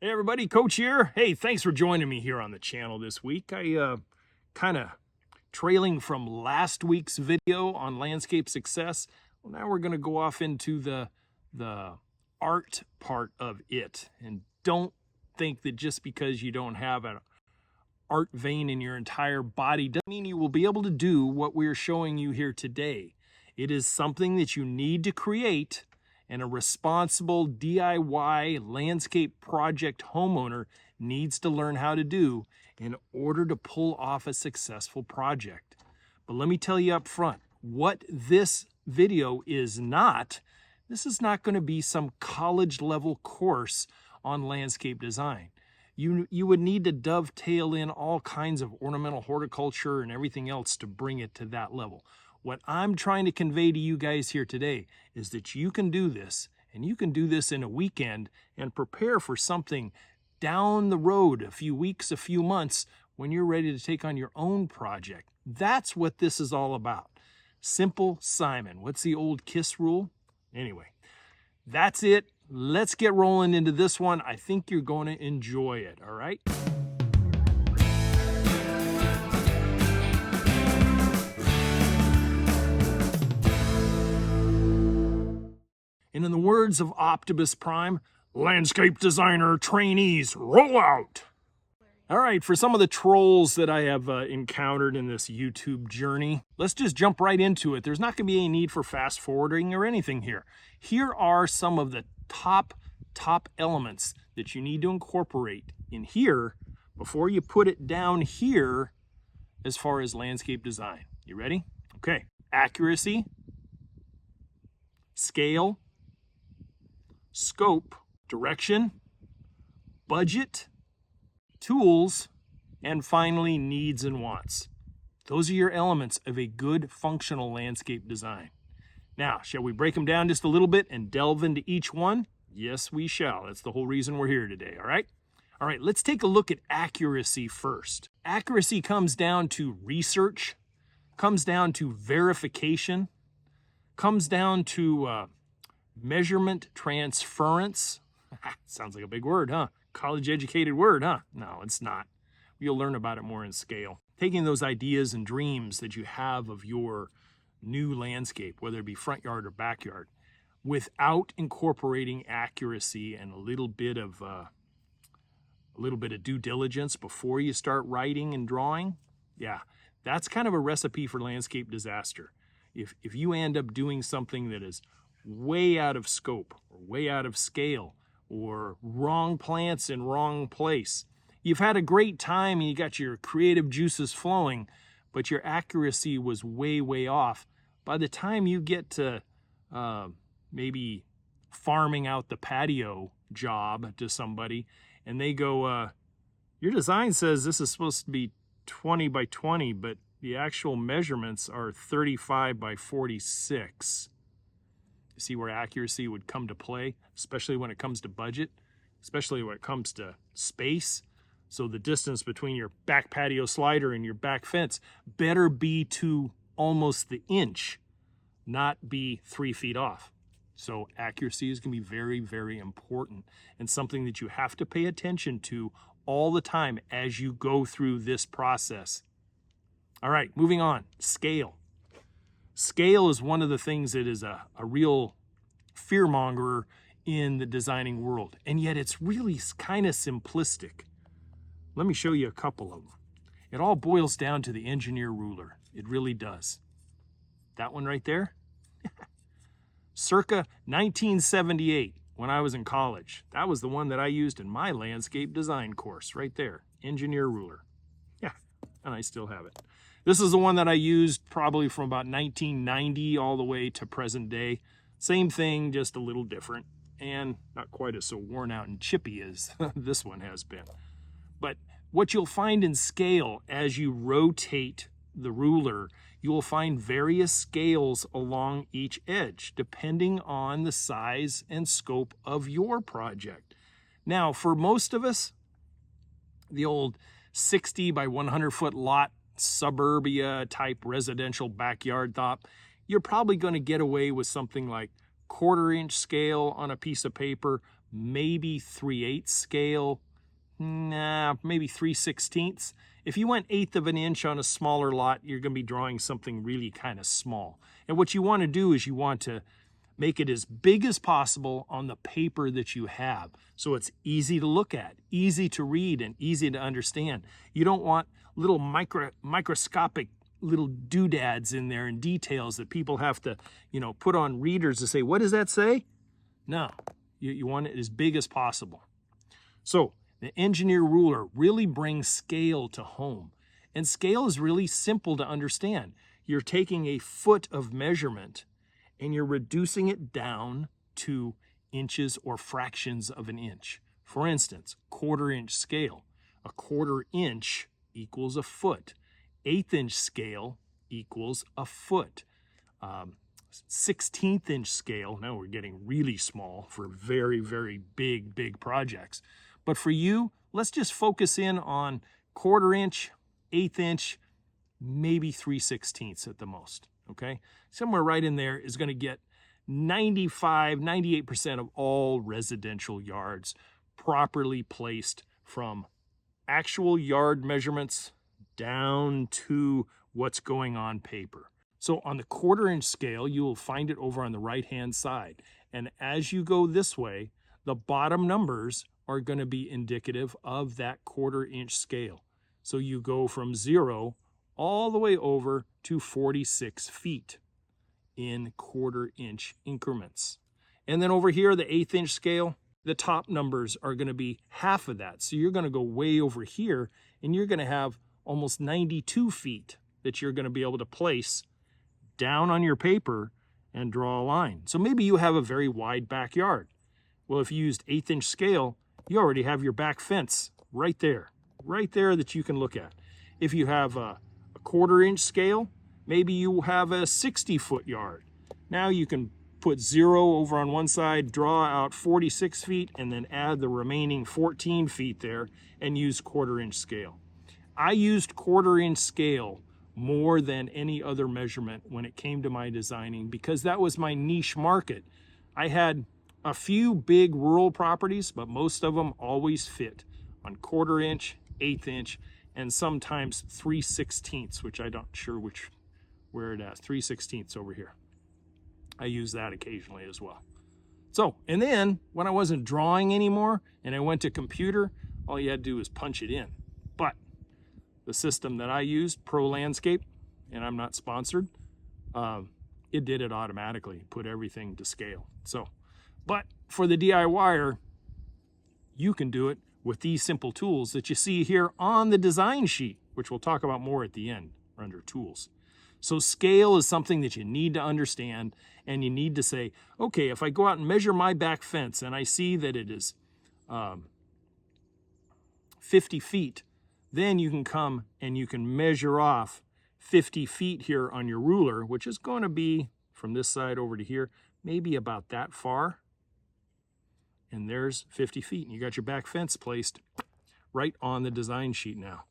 Hey everybody, Coach here. Hey, thanks for joining me here on the channel this week. I kind of trailing from last week's video on landscape success. Well, now we're going to go off into the art part of it. And don't think that just because you don't have an art vein in your entire body doesn't mean you will be able to do what we're showing you here today. It is something that you need to create, and a responsible DIY landscape project homeowner needs to learn how to do in order to pull off a successful project. But let me tell you up front, what this video is not, this is not going to be some college level course on landscape design. You would need to dovetail in all kinds of ornamental horticulture and everything else to bring it to that level. What I'm trying to convey to you guys here today is that you can do this, and you can do this in a weekend and prepare for something down the road, a few weeks, a few months, when you're ready to take on your own project. That's what this is all about. Simple Simon. What's the old KISS rule? Anyway, that's it. Let's get rolling into this one. I think you're going to enjoy it, all right? And in the words of Optimus Prime, landscape designer trainees, roll out. All right, for some of the trolls that I have encountered in this YouTube journey, let's just jump right into it. There's not going to be any need for fast forwarding or anything here. Here are some of the top elements that you need to incorporate in here before you put it down here as far as landscape design. You ready? Okay. Accuracy, scale, scope, direction, budget, tools, and finally needs and wants. Those are your elements of a good functional landscape design. Now, shall we break them down just a little bit and delve into each one? Yes, we shall. That's the whole reason we're here today, all right? All right, let's take a look at accuracy first. Accuracy comes down to research, comes down to verification, comes down to measurement transference. Sounds like a big word, huh? College-educated word, huh? No, it's not. You'll learn about it more in scale. Taking those ideas and dreams that you have of your new landscape, whether it be front yard or backyard, without incorporating accuracy and a little bit of due diligence before you start writing and drawing, yeah, that's kind of a recipe for landscape disaster. If you end up doing something that is way out of scope or way out of scale or wrong plants in wrong place, you've had a great time and you got your creative juices flowing, but your accuracy was way off. By the time you get to maybe farming out the patio job to somebody and they go, your design says this is supposed to be 20 by 20, but the actual measurements are 35 by 46. You see where accuracy would come to play, especially when it comes to budget, especially when it comes to space. So the distance between your back patio slider and your back fence better be to almost the inch, not be 3 feet off. So accuracy is going to be very important and something that you have to pay attention to all the time as you go through this process. All right, moving on. Scale. Scale is one of the things that is a real fearmonger in the designing world, and yet it's really kind of simplistic. Let me show you a couple of them. It all boils down to the engineer ruler. It really does. That one right there, circa 1978, when I was in college. That was the one that I used in my landscape design course right there, engineer ruler. Yeah, and I still have it. This is the one that I used probably from about 1990 all the way to present day. Same thing, just a little different, and not quite as so worn out and chippy as this one has been. But what you'll find in scale as you rotate the ruler, you will find various scales along each edge, depending on the size and scope of your project. Now, for most of us, the old 60 by 100 foot lot suburbia type residential backyard thought, you're probably going to get away with something like 1/4 inch scale on a piece of paper maybe 3/8 scale, maybe 3/16. If you went 1/8 of an inch on a smaller lot, you're going to be drawing something really kind of small. And what you want to do is you want to make it as big as possible on the paper that you have, so it's easy to look at, easy to read, and easy to understand. You don't want little microscopic little doodads in there and details that people have to, put on readers to say, what does that say? No, you want it as big as possible. So the engineer ruler really brings scale to home. And scale is really simple to understand. You're taking a foot of measurement and you're reducing it down to inches or fractions of an inch. For instance, 1/4 inch scale. A 1/4 inch equals a foot. 1/8 inch scale equals a foot. 1/16 inch scale, now we're getting really small for very, very big projects. But for you, let's just focus in on 1/4 inch, 1/8 inch, maybe 3/16 at the most, okay? Somewhere right in there is going to get 98% of all residential yards properly placed from actual yard measurements down to what's going on paper. So on the 1/4 inch scale, you will find it over on the right-hand side. And as you go this way, the bottom numbers are going to be indicative of that 1/4 inch scale. So you go from 0 all the way over to 46 feet in 1/4 inch increments. And then over here, the 1/8 inch scale, the top numbers are going to be half of that. So you're going to go way over here and you're going to have almost 92 feet that you're going to be able to place down on your paper and draw a line. So maybe you have a very wide backyard. Well, if you used 1/8 inch scale, you already have your back fence right there that you can look at. If you have a 1/4 inch scale, maybe you have a 60-foot yard. Now you can put 0 over on one side, draw out 46 feet, and then add the remaining 14 feet there and use 1/4 inch scale. I used 1/4 inch scale more than any other measurement when it came to my designing because that was my niche market. I had a few big rural properties, but most of them always fit on 1/4 inch, 1/8 inch, and sometimes 3/16, which I'm not sure where it is. 3/16 over here. I use that occasionally as well. So, and then when I wasn't drawing anymore and I went to computer, all you had to do was punch it in. But the system that I used, Pro Landscape, and I'm not sponsored, it did it automatically, put everything to scale. So, but for the DIYer, you can do it with these simple tools that you see here on the design sheet, which we'll talk about more at the end under tools. So scale is something that you need to understand, and you need to say, okay, if I go out and measure my back fence and I see that it is 50 feet, then you can come and you can measure off 50 feet here on your ruler, which is going to be from this side over to here, maybe about that far. And there's 50 feet, and you got your back fence placed right on the design sheet now.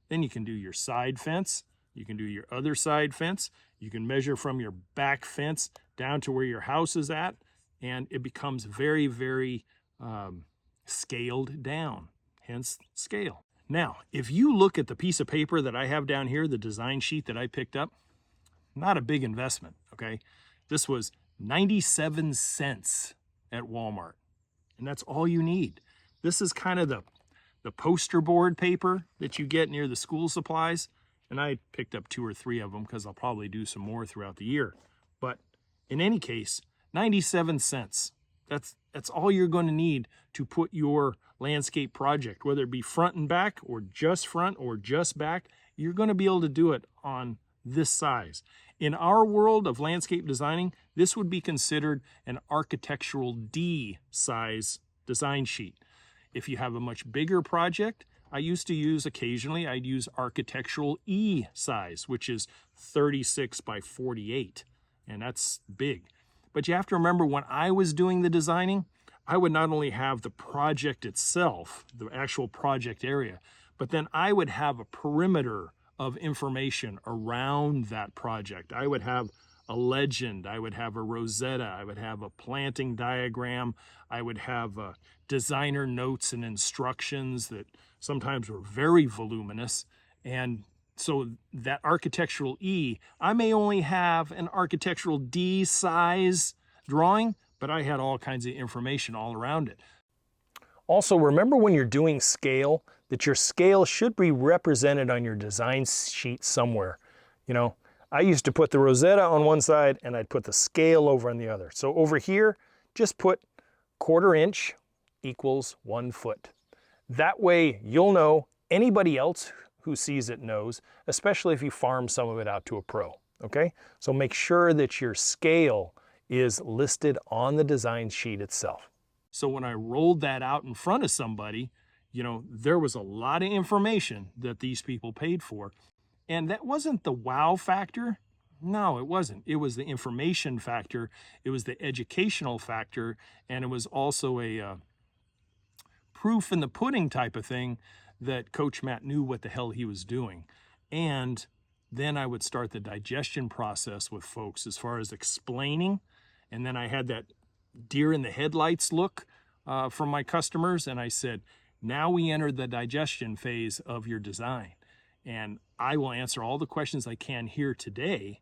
Then you can do your side fence. You can do your other side fence. You can measure from your back fence down to where your house is at, and it becomes very, very scaled down, hence scale. Now, if you look at the piece of paper that I have down here, the design sheet that I picked up, not a big investment, okay? This was 97 cents at Walmart, and that's all you need. This is kind of the poster board paper that you get near the school supplies, and I picked up 2 or 3 of them because I'll probably do some more throughout the year. But in any case, 97 cents. That's all you're going to need to put your landscape project, whether it be front and back or just front or just back, you're going to be able to do it on this size. In our world of landscape designing, this would be considered an architectural D size design sheet. If you have a much bigger project, I used to use occasionally, I'd use architectural E size, which is 36 by 48, and that's big. But you have to remember, when I was doing the designing, I would not only have the project itself, the actual project area, but then I would have a perimeter of information around that project. I would have a legend, I would have a rosetta, I would have a planting diagram, I would have designer notes and instructions that sometimes were very voluminous. And so that architectural E, I may only have an architectural D size drawing, but I had all kinds of information all around it. Also, remember when you're doing scale, that your scale should be represented on your design sheet somewhere. You know, I used to put the rosetta on one side and I'd put the scale over on the other. So over here, just put 1/4 inch equals 1 foot. That way you'll know, anybody else who sees it knows, especially if you farm some of it out to a pro, okay? So make sure that your scale is listed on the design sheet itself. So when I rolled that out in front of somebody, you know, there was a lot of information that these people paid for. And that wasn't the wow factor. No, it wasn't. It was the information factor. It was the educational factor. And it was also a proof in the pudding type of thing that Coach Matt knew what the hell he was doing. And then I would start the digestion process with folks as far as explaining. And then I had that deer in the headlights look from my customers. And I said, now we enter the digestion phase of your design. And I will answer all the questions I can here today.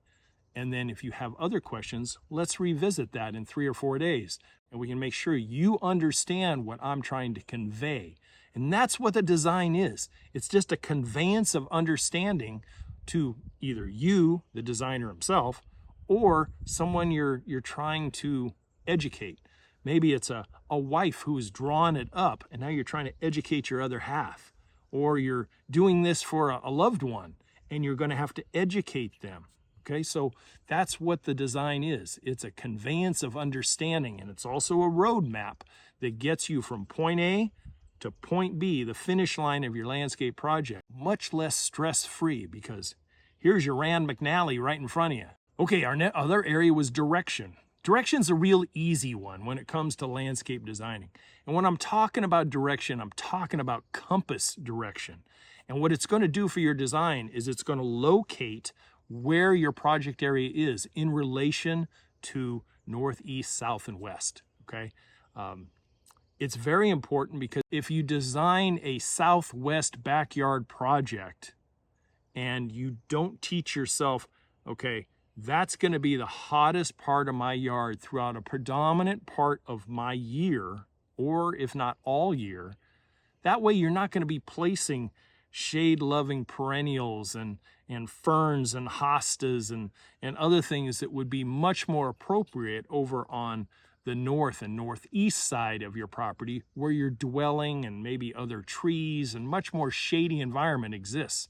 And then if you have other questions, let's revisit that in 3 or 4 days. And we can make sure you understand what I'm trying to convey. And that's what the design is. It's just a conveyance of understanding to either you, the designer himself, or someone you're trying to educate. Maybe it's a wife who's drawn it up and now you're trying to educate your other half. Or you're doing this for a loved one and you're going to have to educate them. Okay, so that's what the design is. It's a conveyance of understanding, and it's also a roadmap that gets you from point A to point B, the finish line of your landscape project, much less stress-free, because here's your Rand McNally right in front of you. Okay, our other area was direction. Direction's a real easy one when it comes to landscape designing. And when I'm talking about direction, I'm talking about compass direction. And what it's going to do for your design is it's going to locate where your project area is in relation to north, east, south, and west, okay? It's very important because if you design a southwest backyard project and you don't teach yourself, okay, that's going to be the hottest part of my yard throughout a predominant part of my year, or if not all year, that way you're not going to be placing shade-loving perennials and ferns and hostas and other things that would be much more appropriate over on the north and northeast side of your property where you're dwelling and maybe other trees and much more shady environment exists.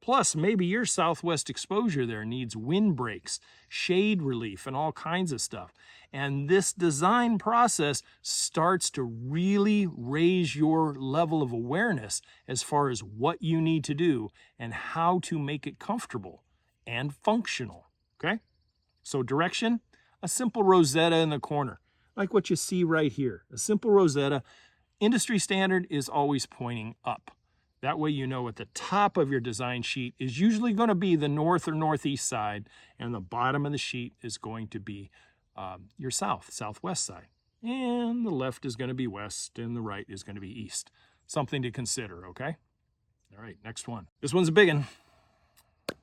Plus, maybe your southwest exposure there needs wind breaks, shade relief, and all kinds of stuff. And this design process starts to really raise your level of awareness as far as what you need to do and how to make it comfortable and functional, okay? So direction, a simple rosetta in the corner, like what you see right here. A simple rosetta. Industry standard is always pointing up. That way you know at the top of your design sheet is usually going to be the north or northeast side, and the bottom of the sheet is going to be your southwest side. And the left is going to be west, and the right is going to be east. Something to consider, okay? All right, next one. This one's a big one.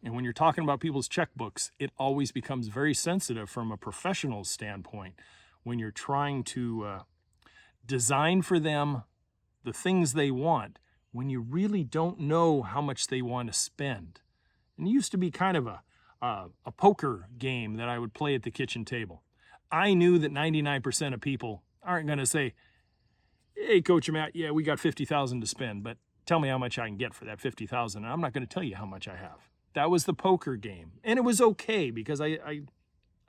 And when you're talking about people's checkbooks, it always becomes very sensitive from a professional standpoint when you're trying to design for them the things they want, when you really don't know how much they want to spend. And it used to be kind of a poker game that I would play at the kitchen table. I knew that 99% of people aren't going to say, hey, Coach Matt, yeah, we got $50,000 to spend, but tell me how much I can get for that $50,000. And I'm not going to tell you how much I have. That was the poker game. And it was okay because I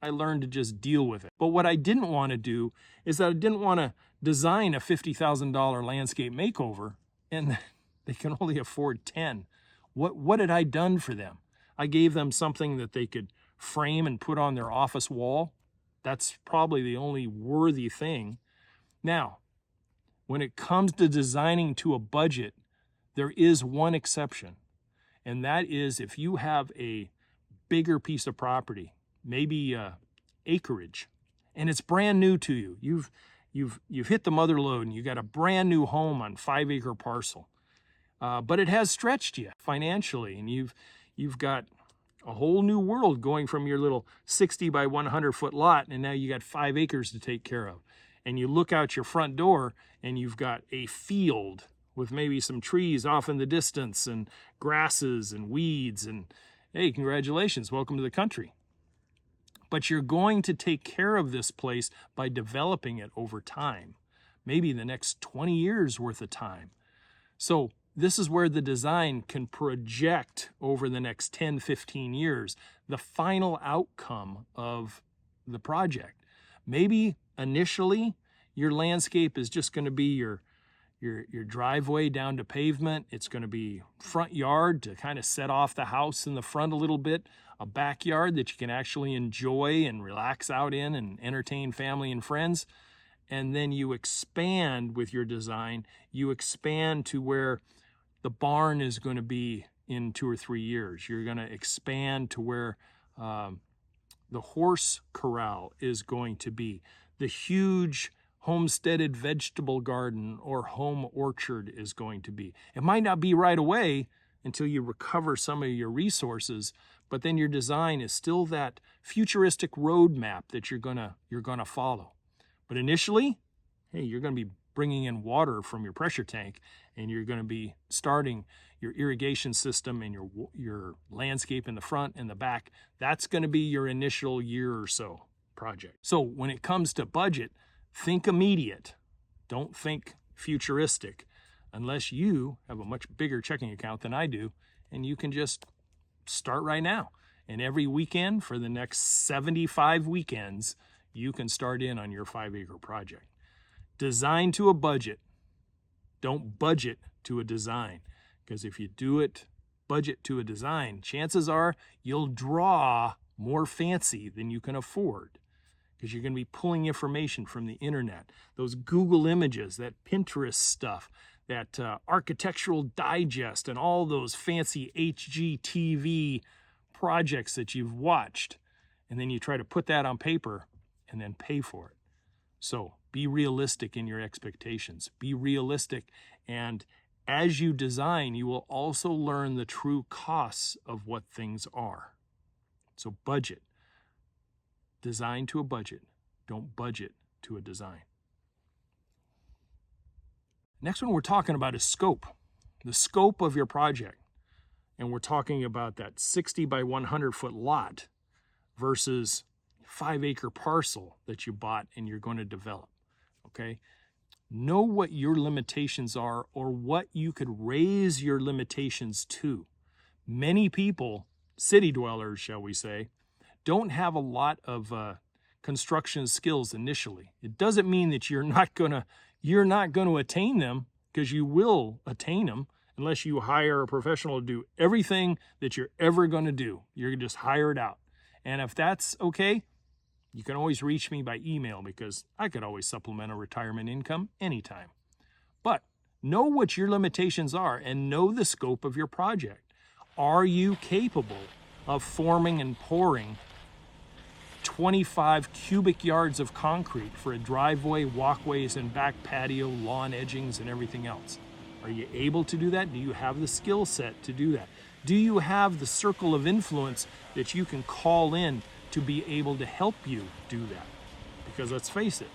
learned to just deal with it. But what I didn't want to do is that I didn't want to design a $50,000 landscape makeover and they can only afford 10. What had I done for them? I gave them something that they could frame and put on their office wall. That's probably the only worthy thing. Now, when it comes to designing to a budget, there is one exception. And that is if you have a bigger piece of property, maybe acreage, and it's brand new to you. You've hit the mother lode and you got a brand new home on 5-acre parcel, but it has stretched you financially, and you've got a whole new world going from your little 60 by 100 foot lot, and now you got 5 acres to take care of. And you look out your front door and you've got a field with maybe some trees off in the distance and grasses and weeds, and hey, congratulations, welcome to the country. But you're going to take care of this place by developing it over time, maybe the next 20 years worth of time. So this is where the design can project over the next 10, 15 years, the final outcome of the project. Maybe initially your landscape is just going to be your driveway down to pavement. It's going to be front yard to kind of set off the house in the front a little bit, a backyard that you can actually enjoy and relax out in and entertain family and friends. And then you expand with your design. You expand to where the barn is going to be in 2 or 3 years. You're going to expand to where the horse corral is going to be. The huge homesteaded vegetable garden or home orchard is going to be. It might not be right away until you recover some of your resources, but then your design is still that futuristic roadmap that you're gonna follow. But initially, hey, you're gonna be bringing in water from your pressure tank, and you're gonna be starting your irrigation system and your landscape in the front and the back. That's gonna be your initial year or so project. So when it comes to budget, think immediate. Don't think futuristic, unless you have a much bigger checking account than I do, and you can just start right now. And every weekend for the next 75 weekends, you can start in on your 5-acre project. Design to a budget. Don't budget to a design, because if you do it budget to a design, chances are you'll draw more fancy than you can afford, because you're going to be pulling information from the internet, those Google images, that Pinterest stuff, that Architectural Digest, and all those fancy HGTV projects that you've watched, and then you try to put that on paper and then pay for it. So be realistic in your expectations. Be realistic, and as you design, you will also learn the true costs of what things are. So budget. Design to a budget. Don't budget to a design. Next one we're talking about is scope. The scope of your project. And we're talking about that 60 by 100 foot lot versus 5-acre parcel that you bought and you're going to develop. Okay? Know what your limitations are, or what you could raise your limitations to. Many people, city dwellers, shall we say, don't have a lot of construction skills initially. It doesn't mean that you're not going to attain them, because you will attain them unless you hire a professional to do everything that you're ever going to do. You're going to just hire it out. And if that's okay, you can always reach me by email, because I could always supplement a retirement income anytime. But know what your limitations are and know the scope of your project. Are you capable of forming and pouring 25 cubic yards of concrete for a driveway, walkways, and back patio, lawn edgings, and everything else? Are you able to do that? Do you have the skill set to do that? Do you have the circle of influence that you can call in to be able to help you do that? Because let's face it,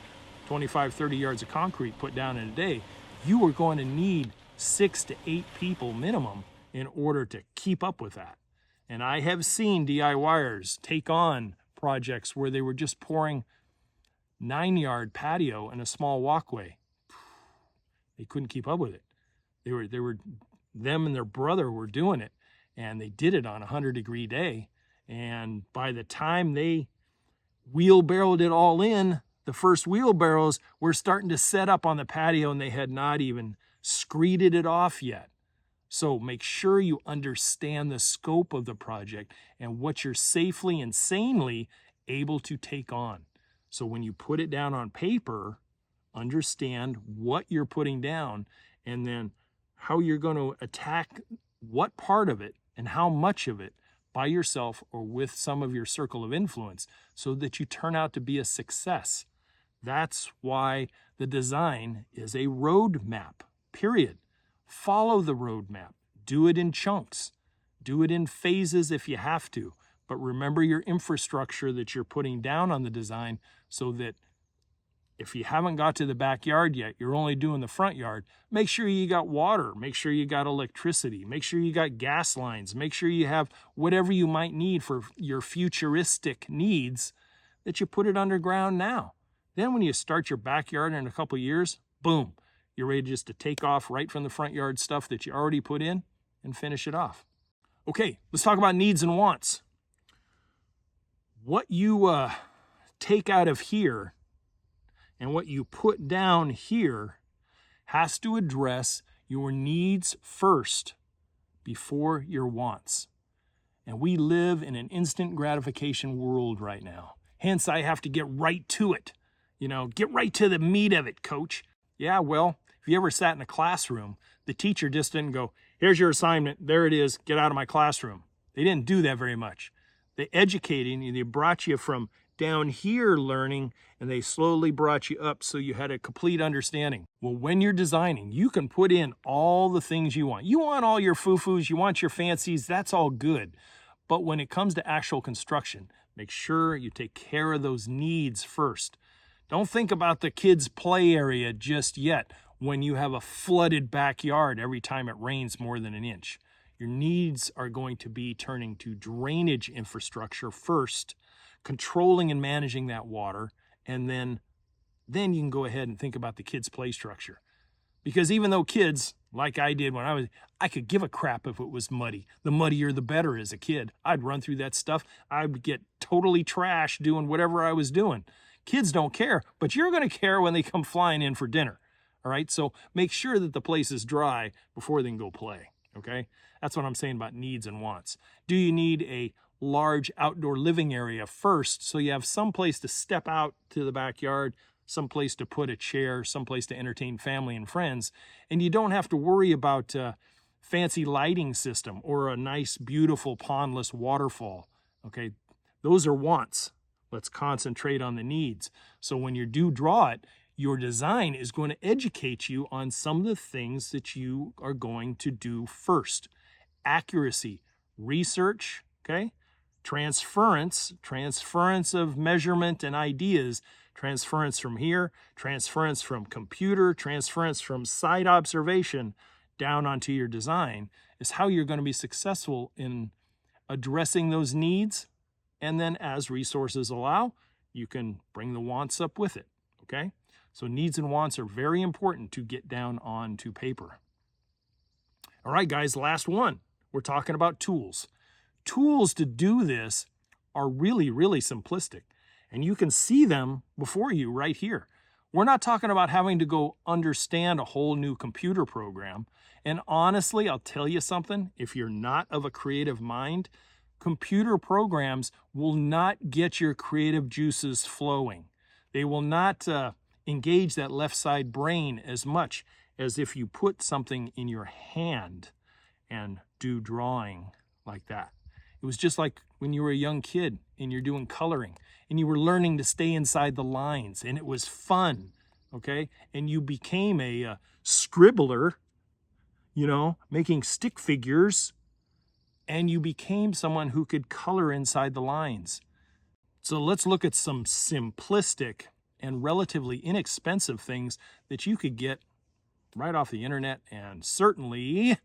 25, 30 yards of concrete put down in a day, you are going to need 6 to 8 people minimum in order to keep up with that. And I have seen DIYers take on projects where they were just pouring 9-yard patio and a small walkway. They couldn't keep up with it. Them and their brother were doing it, and they did it on a 100-degree day. And by the time they wheelbarrowed it all in, the first wheelbarrows were starting to set up on the patio, and they had not even screeded it off yet. So make sure you understand the scope of the project and what you're safely and sanely able to take on. So when you put it down on paper, understand what you're putting down, and then how you're going to attack what part of it and how much of it by yourself or with some of your circle of influence so that you turn out to be a success. That's why the design is a roadmap, period. Follow the roadmap. Do it in chunks. Do it in phases if you have to. But remember your infrastructure that you're putting down on the design so that if you haven't got to the backyard yet, you're only doing the front yard, make sure you got water, make sure you got electricity, make sure you got gas lines, make sure you have whatever you might need for your futuristic needs, that you put it underground now. Then when you start your backyard in a couple of years, boom, you're ready just to take off right from the front yard stuff that you already put in and finish it off. Okay, let's talk about needs and wants. What you take out of here and what you put down here has to address your needs first before your wants. And we live in an instant gratification world right now. Hence, I have to get right to it. Get right to the meat of it, coach. Yeah, well, if you ever sat in a classroom, the teacher just didn't go, here's your assignment, there it is, get out of my classroom. They didn't do that very much. They educated you, they brought you from down here learning, and they slowly brought you up so you had a complete understanding. Well, when you're designing, you can put in all the things you want. You want all your foo-foos, you want your fancies, that's all good. But when it comes to actual construction, make sure you take care of those needs first. Don't think about the kids' play area just yet when you have a flooded backyard every time it rains more than an inch. Your needs are going to be turning to drainage infrastructure first, controlling and managing that water, and then you can go ahead and think about the kids' play structure. Because even though kids, like I did when I could give a crap if it was muddy. The muddier the better as a kid. I'd run through that stuff. I'd get totally trashed doing whatever I was doing. Kids don't care, but you're going to care when they come flying in for dinner. All right, so make sure that the place is dry before they can go play, okay? That's what I'm saying about needs and wants. Do you need a large outdoor living area first so you have some place to step out to the backyard, some place to put a chair, some place to entertain family and friends, and you don't have to worry about fancy lighting system or a nice, beautiful pondless waterfall, okay? Those are wants. Let's concentrate on the needs. So when you do draw it, your design is going to educate you on some of the things that you are going to do first. Accuracy, research, okay? Transference of measurement and ideas, transference from here, transference from computer, transference from site observation down onto your design is how you're going to be successful in addressing those needs. And then as resources allow, you can bring the wants up with it, okay? So needs and wants are very important to get down onto paper. All right, guys, last one. We're talking about tools. Tools to do this are really, really simplistic. And you can see them before you right here. We're not talking about having to go understand a whole new computer program. And honestly, I'll tell you something, if you're not of a creative mind, computer programs will not get your creative juices flowing. They will not engage that left side brain as much as if you put something in your hand and do drawing like that. It was just like when you were a young kid and you're doing coloring and you were learning to stay inside the lines and it was fun, okay? And you became a scribbler, making stick figures, and you became someone who could color inside the lines. So let's look at some simplistic and relatively inexpensive things that you could get right off the internet and certainly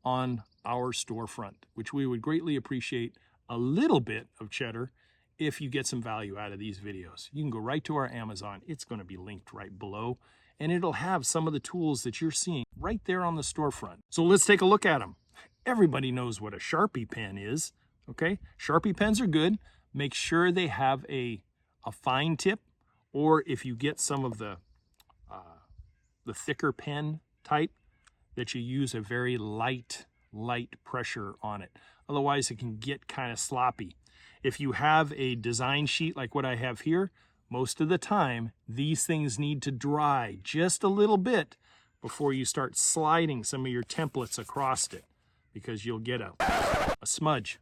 on our storefront, which we would greatly appreciate a little bit of cheddar if you get some value out of these videos. You can go right to our Amazon. It's going to be linked right below, and it'll have some of the tools that you're seeing right there on the storefront. So let's take a look at them. Everybody knows what a Sharpie pen is, okay? Sharpie pens are good. Make sure they have a fine tip, or if you get some of the thicker pen type, that you use a very light pressure on it. Otherwise, it can get kind of sloppy. If you have a design sheet like what I have here, most of the time, these things need to dry just a little bit before you start sliding some of your templates across it, because you'll get a smudge.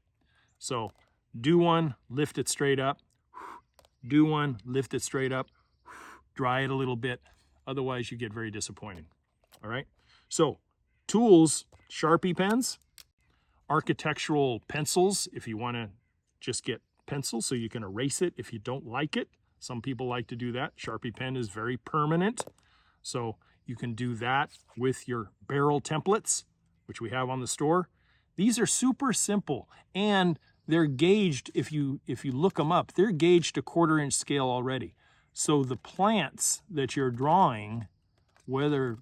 So do one, lift it straight up. Do one, lift it straight up. Dry it a little bit. Otherwise, you get very disappointed. All right. So tools, Sharpie pens, architectural pencils, if you want to just get pencils so you can erase it if you don't like it. Some people like to do that. Sharpie pen is very permanent. So you can do that with your barrel templates, which we have on the store. These are super simple, and they're gauged. If you look them up, they're gauged to 1/4 inch scale already. So the plants that you're drawing, whether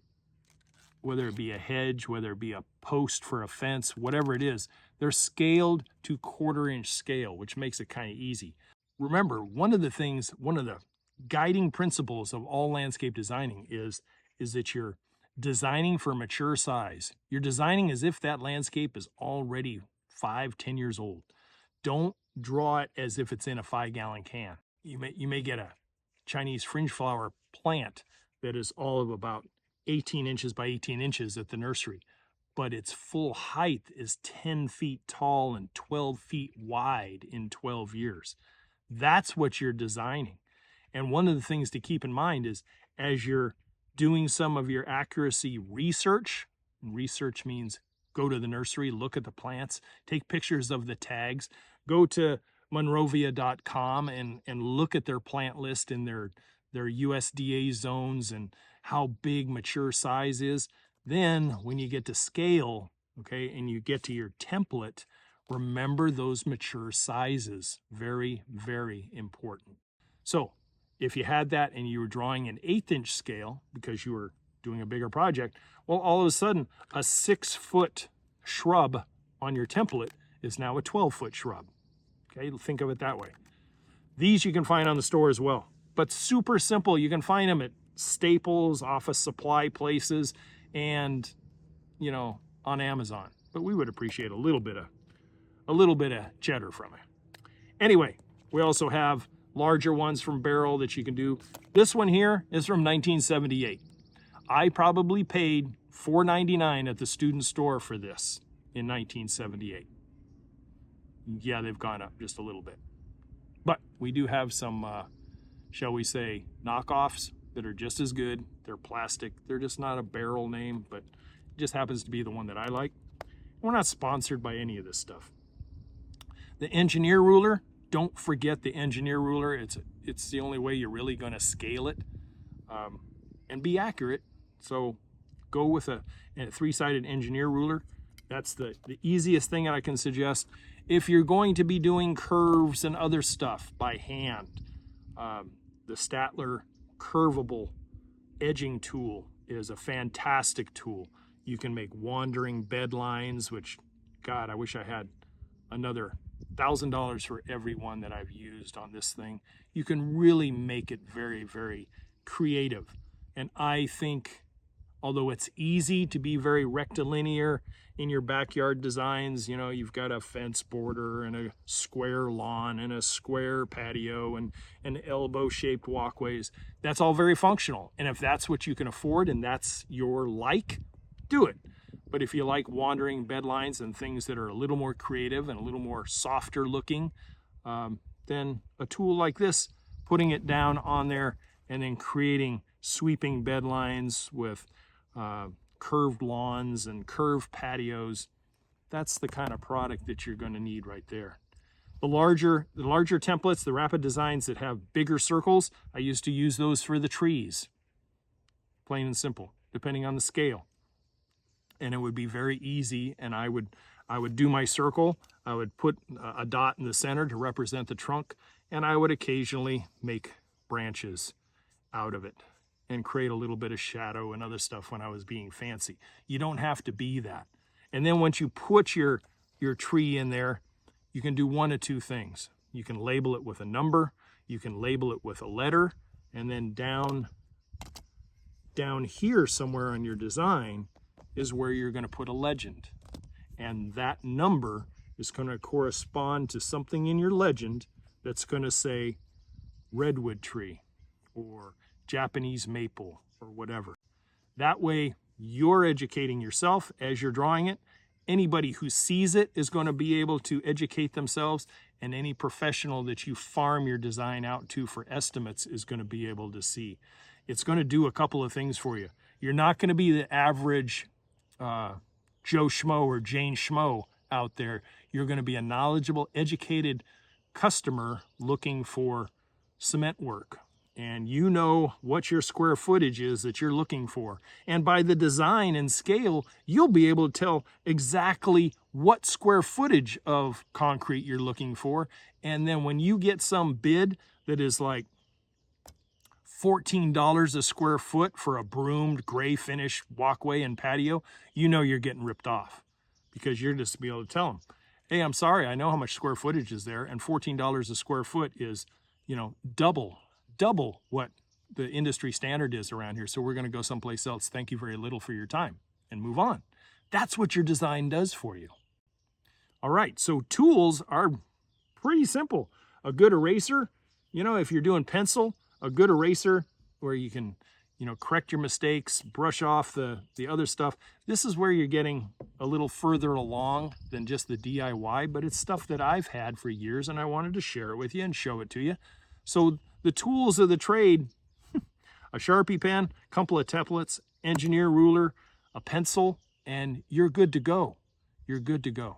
it be a hedge, whether it be a post for a fence, whatever it is, they're scaled to 1/4 inch scale, which makes it kind of easy. Remember, one of the guiding principles of all landscape designing is that you're designing for mature size. You're designing as if that landscape is already 5-10 years old. Don't draw it as if it's in a 5-gallon can. You may get a Chinese fringe flower plant that is all of about 18 inches by 18 inches at the nursery, but its full height is 10 feet tall and 12 feet wide in 12 years. That's what you're designing. And one of the things to keep in mind is as you're doing some of your accuracy research, and research means go to the nursery, look at the plants, take pictures of the tags, go to monrovia.com and look at their plant list and their USDA zones and how big mature size is. Then when you get to scale, okay, and you get to your template, remember those mature sizes. Very, very important. So if you had that and you were drawing an 1/8 inch scale because you were doing a bigger project, well, all of a sudden a 6-foot shrub on your template is now a 12-foot shrub. Okay, think of it that way. These you can find on the store as well, but super simple. You can find them at Staples, office supply places, and on Amazon. But we would appreciate a little bit of cheddar from it. Anyway, we also have larger ones from Barrel that you can do. This one here is from 1978. I probably paid $4.99 at the student store for this in 1978. Yeah, they've gone up just a little bit. But we do have some, shall we say, knockoffs that are just as good. They're plastic. They're just not a Barrel name, but it just happens to be the one that I like. We're not sponsored by any of this stuff. The engineer ruler, don't forget the engineer ruler. It's the only way you're really going to scale it and be accurate. So go with a 3-sided engineer ruler. That's the easiest thing that I can suggest. If you're going to be doing curves and other stuff by hand, the Statler curvable edging tool is a fantastic tool. You can make wandering bed lines, which, God, I wish I had another $1,000 for every one that I've used on this thing. You can really make it very, very creative. And I think, although it's easy to be very rectilinear in your backyard designs, you've got a fence border and a square lawn and a square patio and elbow-shaped walkways. That's all very functional. And if that's what you can afford and that's your do it. But if you like wandering bed lines and things that are a little more creative and a little more softer looking, then a tool like this, putting it down on there and then creating sweeping bed lines with curved lawns and curved patios, that's the kind of product that you're going to need right there. The larger templates, the rapid designs that have bigger circles, I used to use those for the trees. Plain and simple, depending on the scale. And it would be very easy, and I would do my circle. I would put a dot in the center to represent the trunk, and I would occasionally make branches out of it and create a little bit of shadow and other stuff when I was being fancy. You don't have to be that. And then once you put your tree in there, you can do one of two things. You can label it with a number, you can label it with a letter, and then down here somewhere on your design is where you're going to put a legend. And that number is going to correspond to something in your legend that's going to say redwood tree or Japanese maple or whatever. That way you're educating yourself as you're drawing it, Anybody who sees it is going to be able to educate themselves, and any professional that you farm your design out to for estimates is going to be able to see. It's going to do a couple of things for you. You're not going to be the average Joe Schmo or Jane Schmo out there. You're going to be a knowledgeable, educated customer looking for cement work. And you know what your square footage is that you're looking for. And by the design and scale, you'll be able to tell exactly what square footage of concrete you're looking for. And then when you get some bid that is like $14 a square foot for a broomed gray finish walkway and patio, you know you're getting ripped off, because you're just be able to tell them, hey, I'm sorry, I know how much square footage is there, and $14 a square foot is, you know, double what the industry standard is around here. So we're going to go someplace else. Thank you very little for your time, and move on. That's what your design does for you. All right, so tools are pretty simple. A good eraser, you know, if you're doing pencil, a good eraser where you can, you know, correct your mistakes, brush off the other stuff. This is where you're getting a little further along than just the DIY, but it's stuff that I've had for years and I wanted to share it with you and show it to you. So the tools of the trade, a Sharpie pen, a couple of templates, engineer ruler, a pencil, and you're good to go. You're good to go.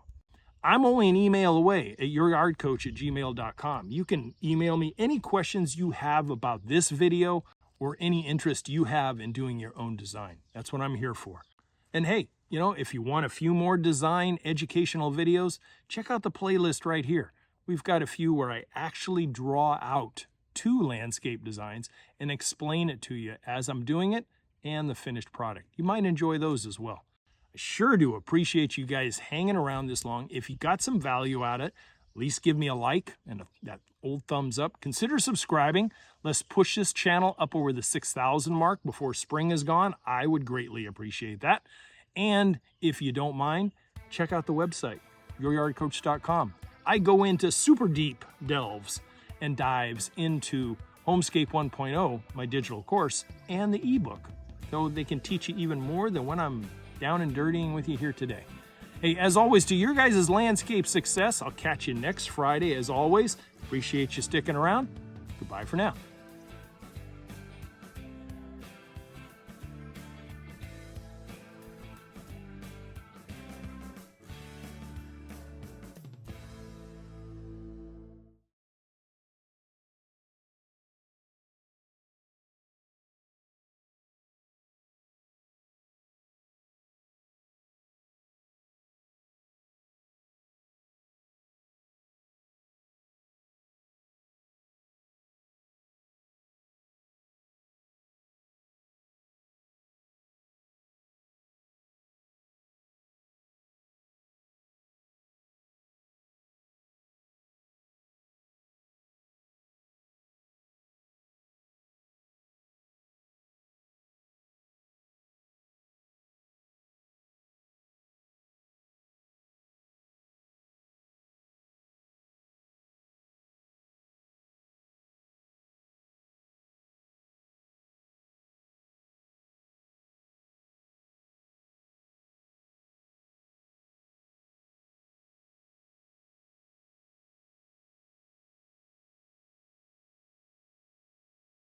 I'm only an email away at youryardcoach@gmail.com. You can email me any questions you have about this video or any interest you have in doing your own design. That's what I'm here for. And hey, you know, if you want a few more design educational videos, check out the playlist right here. We've got a few where I actually draw out 2 landscape designs and explain it to you as I'm doing it and the finished product. You might enjoy those as well. I sure do appreciate you guys hanging around this long. If you got some value out of it, at least give me a like and that old thumbs up. Consider subscribing. Let's push this channel up over the 6,000 mark before spring is gone. I would greatly appreciate that. And if you don't mind, check out the website, youryardcoach.com. I go into super deep delves and dives into Homescape 1.0, my digital course, and the ebook, so they can teach you even more than what I'm down and dirtying with you here today. Hey, as always, to your guys' landscape success. I'll catch you next Friday as always. Appreciate you sticking around. Goodbye for now.